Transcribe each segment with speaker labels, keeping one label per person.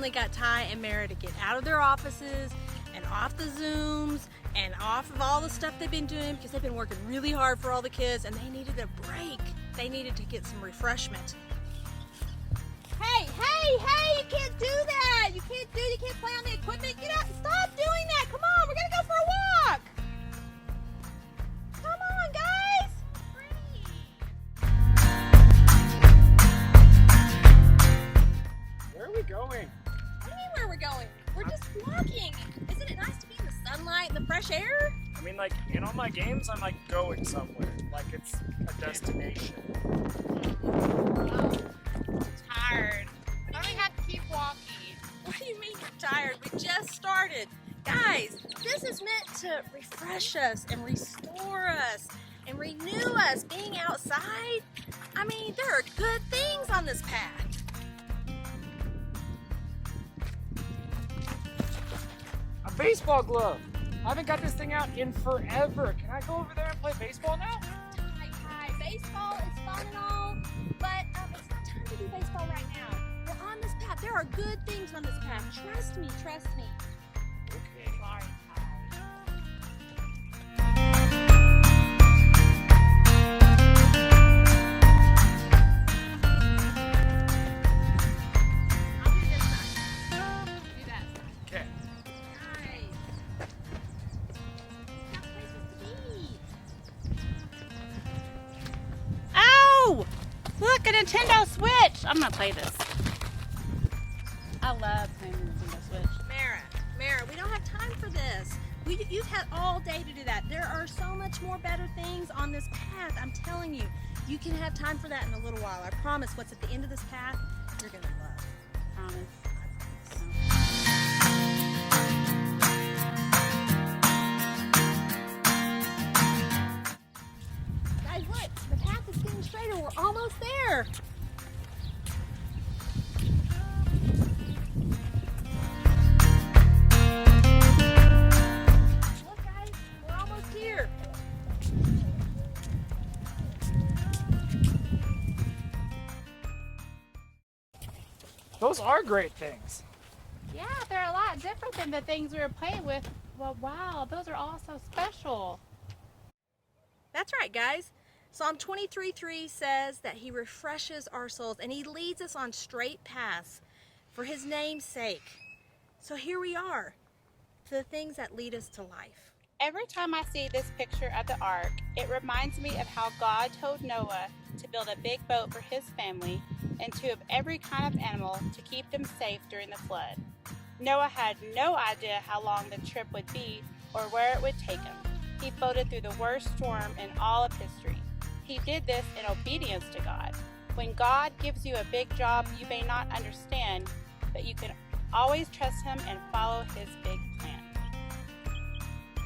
Speaker 1: finally got Ty and Mara to get out of their offices and off the Zooms and off of all the stuff they've been doing because they've been working really hard for all the kids and they needed a break. They needed to get some refreshment. Hey, you can't do that! You can't play on the equipment. Get out, stop doing that! Come on, we're gonna go for a walk! Come on, guys!
Speaker 2: Where are we going?
Speaker 1: What do you mean where we're going? We're just walking. Isn't it nice to be in the sunlight and the fresh air?
Speaker 2: I mean, like, in all my games, I'm like going somewhere. Like it's a destination.
Speaker 3: Oh, tired. Why do we have to keep walking?
Speaker 1: What do you mean you're tired? We just started. Guys, this is meant to refresh us and restore us and renew us. Being outside, I mean, there are good things on this path.
Speaker 2: A baseball glove. I haven't got this thing out in forever. Can I go over there and play baseball now?
Speaker 1: Hi, baseball is fun and all, but it's not time to do baseball right now. We're on this path. There are good things on this path. Trust me.
Speaker 2: Okay.
Speaker 3: Sorry, Ty.
Speaker 1: I'll do this side.
Speaker 3: Do that side.
Speaker 2: Okay.
Speaker 1: Nice. Got places to be.
Speaker 3: Oh! Look, a Nintendo Switch! I'm gonna play this. I love playing the Nintendo Switch.
Speaker 1: Mara, we don't have time for this. You've had all day to do that. There are so much more better things on this path. I'm telling you, you can have time for that in a little while. I promise what's at the end of this path, you're gonna love.
Speaker 3: Promise.
Speaker 1: Guys, look, the path is getting straighter. We're almost there. Look, guys, we're almost here.
Speaker 2: Those are great things.
Speaker 3: Yeah, they're a lot different than the things we were playing with. Well, wow, those are all so special.
Speaker 1: That's right, guys. Psalm 23:3 says that he refreshes our souls and he leads us on straight paths for his name's sake. So here we are, the things that lead us to life.
Speaker 3: Every time I see this picture of the ark, it reminds me of how God told Noah to build a big boat for his family and two of every kind of animal to keep them safe during the flood. Noah had no idea how long the trip would be or where it would take him. He floated through the worst storm in all of history. He did this in obedience to God. When God gives you a big job you may not understand, but you can always trust him and follow his big plan.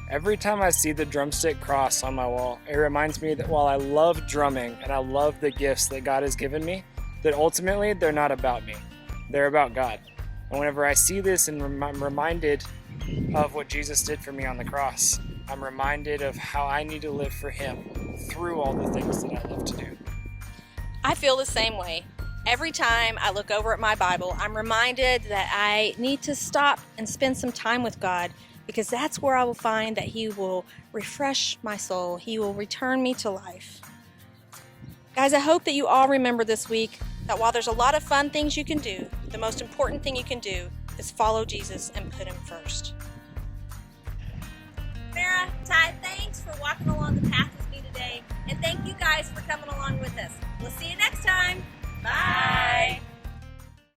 Speaker 2: Every time I see the drumstick cross on my wall, it reminds me that while I love drumming and I love the gifts that God has given me, that ultimately they're not about me. They're about God. And whenever I see this and I'm reminded of what Jesus did for me on the cross, I'm reminded of how I need to live for him through all the things that I love to do.
Speaker 1: I feel the same way. Every time I look over at my Bible, I'm reminded that I need to stop and spend some time with God because that's where I will find that he will refresh my soul. He will return me to life. Guys, I hope that you all remember this week that while there's a lot of fun things you can do, the most important thing you can do is follow Jesus and put him first. Mara, Ty, thanks for walking along